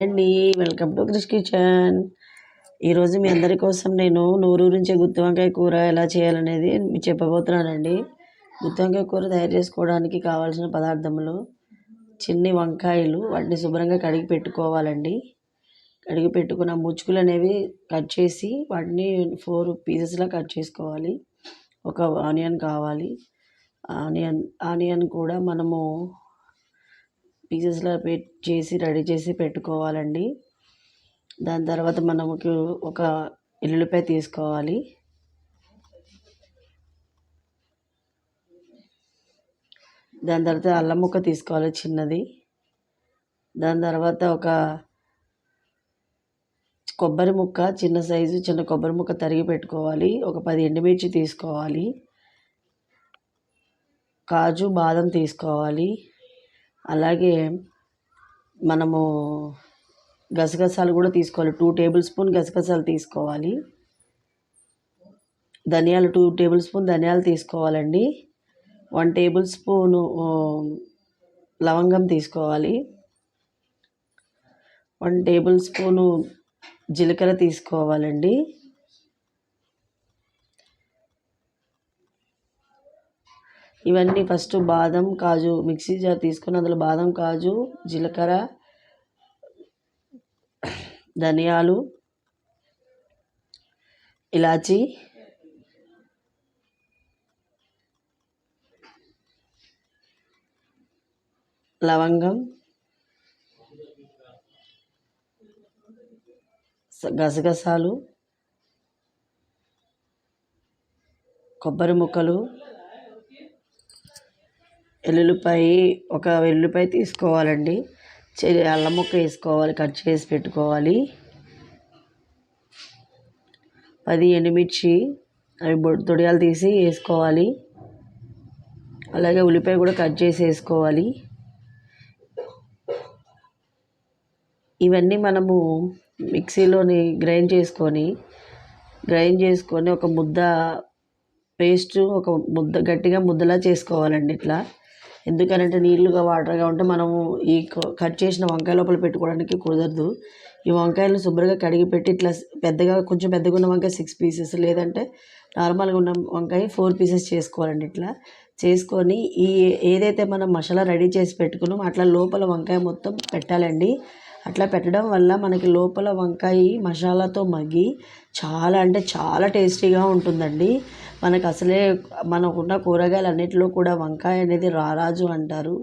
అండి. Welcome to Krish kitchen. ఈరోజు మీ అందరి కోసం నేను నూరూరించే గుత్తి వంకాయ కూర ఎలా చేయాలనేది మీకు చెప్పబోతున్నానండి. గుత్తి వంకాయ కూర తయారు చేసుకోవడానికి కావాల్సిన పదార్థములు: చిన్ని వంకాయలు, వాటిని శుభ్రంగా కడిగి పెట్టుకోవాలండి. కడిగి పెట్టుకున్న ముచ్చుకులు అనేవి కట్ చేసి వాటిని 4 పీసెస్లా కట్ చేసుకోవాలి. ఒక ఆనియన్ కావాలి. ఆనియన్ కూడా మనము పీసెస్లా చేసి రెడీ చేసి పెట్టుకోవాలండి. దాని తర్వాత మనకు ఒక ఎల్లుల్లిపాయ తీసుకోవాలి. దాని తర్వాత అల్లం ముక్క తీసుకోవాలి చిన్నది. దాని తర్వాత ఒక కొబ్బరి ముక్క, చిన్న సైజు చిన్న కొబ్బరి ముక్క తరిగి పెట్టుకోవాలి. ఒక 10 ఎండుమిర్చి తీసుకోవాలి. కాజు బాదం తీసుకోవాలి. అలాగే మనము గసగసాలు కూడా తీసుకోవాలి. 2 టేబుల్ స్పూన్ గసగసాలు తీసుకోవాలి. ధనియాలు 2 టేబుల్ స్పూన్ ధనియాలు తీసుకోవాలండి. 1 టేబుల్ స్పూను లవంగం తీసుకోవాలి. 1 టేబుల్ స్పూను జీలకర్ర తీసుకోవాలండి. ఇవన్నీ ఫస్ట్ బాదం, కాజు మిక్సీ జార్ తీసుకొని అందులో బాదం, కాజు, జీలకర్ర, ధనియాలు, ఇలాచి, లవంగం, గసగసాలు, కొబ్బరి ముక్కలు, ఒక వెల్లుల్లిపాయ తీసుకోవాలండి. అల్లం ముక్క వేసుకోవాలి, కట్ చేసి పెట్టుకోవాలి. 10 ఎండుమిర్చి, అవి తొడియాలు తీసి వేసుకోవాలి. అలాగే ఉల్లిపాయ కూడా కట్ చేసి వేసుకోవాలి. ఇవన్నీ మనము మిక్సీలోని గ్రైండ్ చేసుకొని ఒక ముద్ద పేస్ట్, ఒక ముద్ద గట్టిగా ముద్దలా చేసుకోవాలండి. ఇట్లా ఎందుకనంటే నీళ్ళుగా వాటర్గా ఉంటే మనము ఈ కట్ చేసిన వంకాయ లోపల పెట్టుకోవడానికి కుదరదు. ఈ వంకాయలను శుభ్రంగా కడిగి పెట్టి ఇట్లా కొంచెం పెద్దగా ఉన్న వంకాయ 6 పీసెస్, లేదంటే నార్మల్గా ఉన్న వంకాయ 4 పీసెస్ చేసుకోవాలండి. ఇట్లా చేసుకొని ఏదైతే మనం మసాలా రెడీ చేసి పెట్టుకున్నామో అట్లా లోపల వంకాయ మొత్తం పెట్టాలండి. అట్లా పెట్టడం వల్ల మనకి లోపల వంకాయ మసాలాతో మగ్గి చాలా అంటే చాలా టేస్టీగా ఉంటుందండి. మనకు అసలే మనకున్న కూరగాయలు అన్నిటిలో కూడా వంకాయ అనేది రారాజు అంటారు.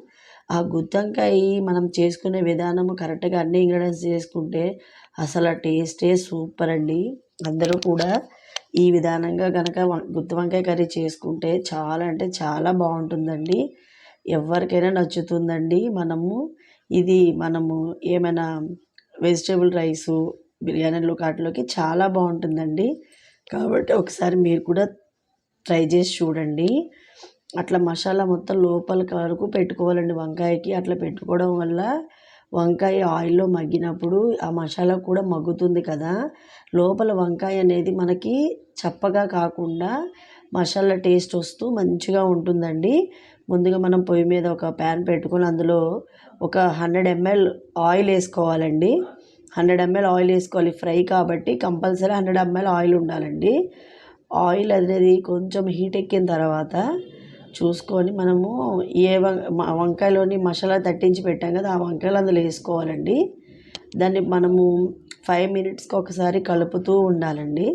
ఆ గుత్తి వంకాయ మనం చేసుకునే విధానము కరెక్ట్గా అన్ని ఇంగ్రీడియంట్స్ చేసుకుంటే అసలు టేస్టే సూపర్ అండి. అందరూ కూడా ఈ విధానంగా కనుక గుత్తి వంకాయ కర్రీ చేసుకుంటే చాలా అంటే చాలా బాగుంటుందండి. ఎవరికైనా నచ్చుతుందండి. మనము ఏమైనా వెజిటేబుల్ రైసు, బిర్యానీలు వాటిలోకి చాలా బాగుంటుందండి. కాబట్టి ఒకసారి మీరు కూడా ట్రై చేసి చూడండి. అట్లా మసాలా మొత్తం లోపలికి వరకు పెట్టుకోవాలండి వంకాయకి. అట్లా పెట్టుకోవడం వల్ల వంకాయ ఆయిల్లో మగ్గినప్పుడు ఆ మసాలా కూడా మగ్గుతుంది కదా, లోపల వంకాయ అనేది మనకి చప్పగా కాకుండా మసాలా టేస్ట్ వస్తూ మంచిగా ఉంటుందండి. ముందుగా మనం పొయ్యి మీద ఒక ప్యాన్ పెట్టుకొని అందులో ఒక 100 ml ఆయిల్ వేసుకోవాలండి. 100 ml ఆయిల్ వేసుకోవాలి. ఫ్రై కాబట్టి కంపల్సరీ 100 ml ఆయిల్ ఉండాలండి. ఆయిల్ అనేది కొంచెం హీట్ ఎక్కిన తర్వాత చూసుకొని మనము వంకాయలోని మసాలా తట్టించి పెట్టాం కదా, ఆ వంకాయలు అందులో వేసుకోవాలండి. దాన్ని మనము 5 minutesకి ఒకసారి కలుపుతూ ఉండాలండి.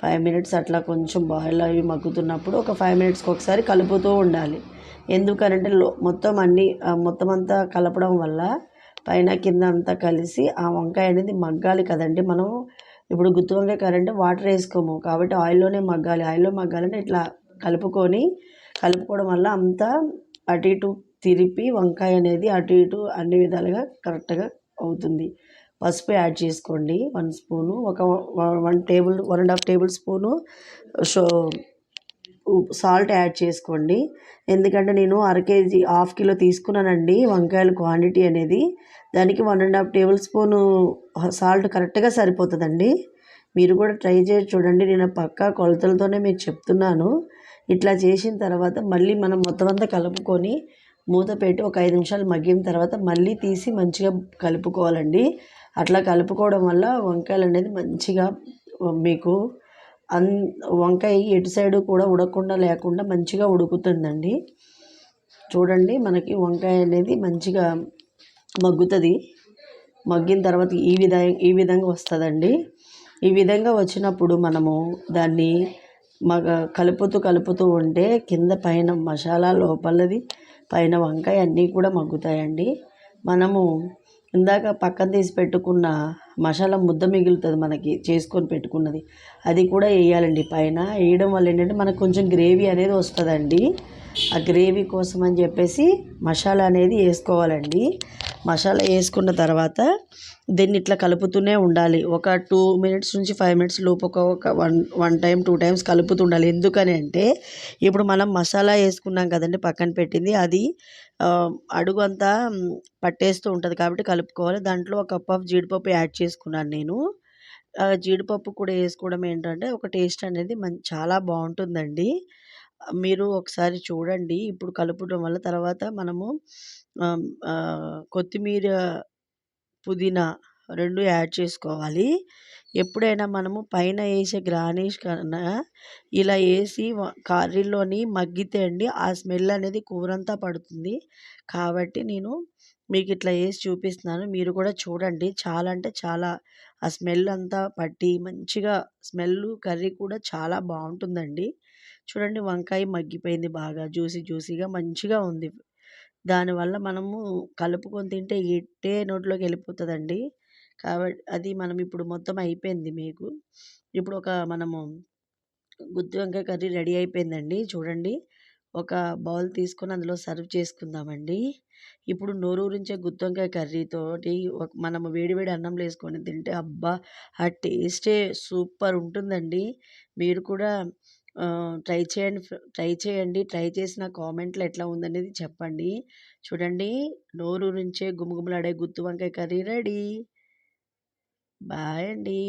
5 minutes అట్లా కొంచెం బాయిల్ అవి మగ్గుతున్నప్పుడు ఒక 5 minutesకి ఒకసారి కలుపుతూ ఉండాలి. ఎందుకనంటే మొత్తం అంతా కలపడం వల్ల పైన కింద అంతా కలిసి ఆ వంకాయ అనేది మగ్గాలి కదండి. మనం ఇప్పుడు గుత్తి వంకాయ కర్రీ అంటే వాటర్ వేసుకోము కాబట్టి ఆయిల్లోనే మగ్గాలి. ఆయిల్లో మగ్గాలంటే ఇట్లా కలుపుకోవడం వల్ల అంతా అటు ఇటు తిరిపి వంకాయ అనేది అటు ఇటు అన్ని విధాలుగా కరెక్ట్గా అవుతుంది. పసుపు యాడ్ చేసుకోండి 1 స్పూను. ఒక 1.5 టేబుల్ స్పూను సాల్ట్ యాడ్ చేసుకోండి. ఎందుకంటే నేను 1/2 kg 1/2 kg తీసుకున్నానండి వంకాయల క్వాంటిటీ అనేది. దానికి 1.5 టేబుల్ స్పూను సాల్ట్ కరెక్ట్గా సరిపోతుందండి. మీరు కూడా ట్రై చేసి చూడండి. నేను పక్కా కొలతలతోనే మీకు చెప్తున్నాను. ఇట్లా చేసిన తర్వాత మళ్ళీ మనం మొత్తం అంతా కలుపుకొని మూత పెట్టి ఒక 5 నిమిషాలు మగ్గిన తర్వాత మళ్ళీ తీసి మంచిగా కలుపుకోవాలండి. అట్లా కలుపుకోవడం వల్ల వంకాయలు అనేది మంచిగా మీకు అన్ వంకాయ ఎటు సైడు కూడా ఉడకకుండా లేకుండా మంచిగా ఉడుకుతుందండి. చూడండి, మనకి వంకాయ అనేది మంచిగా మగ్గుతుంది. మగ్గిన తర్వాత ఈ విధంగా వస్తుందండి. ఈ విధంగా వచ్చినప్పుడు మనము దాన్ని కలుపుతూ ఉంటే కింద పైన మసాలా లోపలది, పైన వంకాయ అన్నీ కూడా మగ్గుతాయండి. మనము ఇందాక పక్కన తీసి పెట్టుకున్న మసాలా ముద్ద మిగులుతుంది మనకి చేసుకొని పెట్టుకున్నది, అది కూడా వేయాలండి పైన. వేయడం వల్ల ఏంటంటే మనకు కొంచెం గ్రేవీ అనేది వస్తుందండి. ఆ గ్రేవీ కోసం అని చెప్పేసి మసాలా అనేది వేసుకోవాలండి. మసాలా వేసుకున్న తర్వాత దీన్ని ఇట్లా కలుపుతూనే ఉండాలి. ఒక 2 మినిట్స్ నుంచి 5 మినిట్స్ లోపు ఒక వన్ టైం 2 టైమ్స్ కలుపుతుండాలి. ఎందుకని అంటే ఇప్పుడు మనం మసాలా వేసుకున్నాం కదండి పక్కన పెట్టింది, అది అడుగు అంతా పట్టేస్తూ ఉంటుంది కాబట్టి కలుపుకోవాలి. దాంట్లో ఒక కప్ ఆఫ్ జీడిపప్పు యాడ్ చేసుకున్నాను నేను. జీడిపప్పు కూడా వేసుకోవడం ఏంటంటే ఒక టేస్ట్ అనేది చాలా బాగుంటుందండి. మీరు ఒకసారి చూడండి. ఇప్పుడు కలపడం వల్ల తర్వాత మనము కొత్తిమీర, పుదీనా 2 యాడ్ చేసుకోవాలి. ఎప్పుడైనా మనము పైన వేసే గార్నిష్ కన్నా ఇలా వేసి కర్రీలోని మగ్గితే అండి ఆ స్మెల్ అనేది కూరంతా పడుతుంది. కాబట్టి నేను మీకు ఇట్లా వేసి చూపిస్తున్నాను. మీరు కూడా చూడండి. చాలా అంటే చాలా ఆ స్మెల్ అంతా పట్టి మంచిగా కర్రీ కూడా చాలా బాగుంటుందండి. చూడండి, వంకాయ మగ్గిపోయింది, బాగా జ్యూసీగా మంచిగా ఉంది. దానివల్ల మనము కలుపుకొని తింటే ఇట్టే నోట్లోకి వెళ్ళిపోతుందండి. కాబట్టి అది మనం ఇప్పుడు మొత్తం అయిపోయింది మీకు. ఇప్పుడు మనము గుత్తి వంకాయ కర్రీ రెడీ అయిపోయిందండి. చూడండి, ఒక బౌల్ తీసుకొని అందులో సర్వ్ చేసుకుందామండి. ఇప్పుడు నోరూరించే గుత్తి వంకాయ కర్రీతోటి మనము వేడి అన్నంలో వేసుకొని తింటే అబ్బా, ఆ టేస్టే సూపర్ ఉంటుందండి. మీరు కూడా ట్రై చేయండి. ట్రై చేసి నా కామెంట్లో ఎట్లా ఉందనేది చెప్పండి. చూడండి, నోరూరించే గుమగుమలాడే గుత్తి వంకాయ కర్రీ రెడీ. బాయ్ అండి.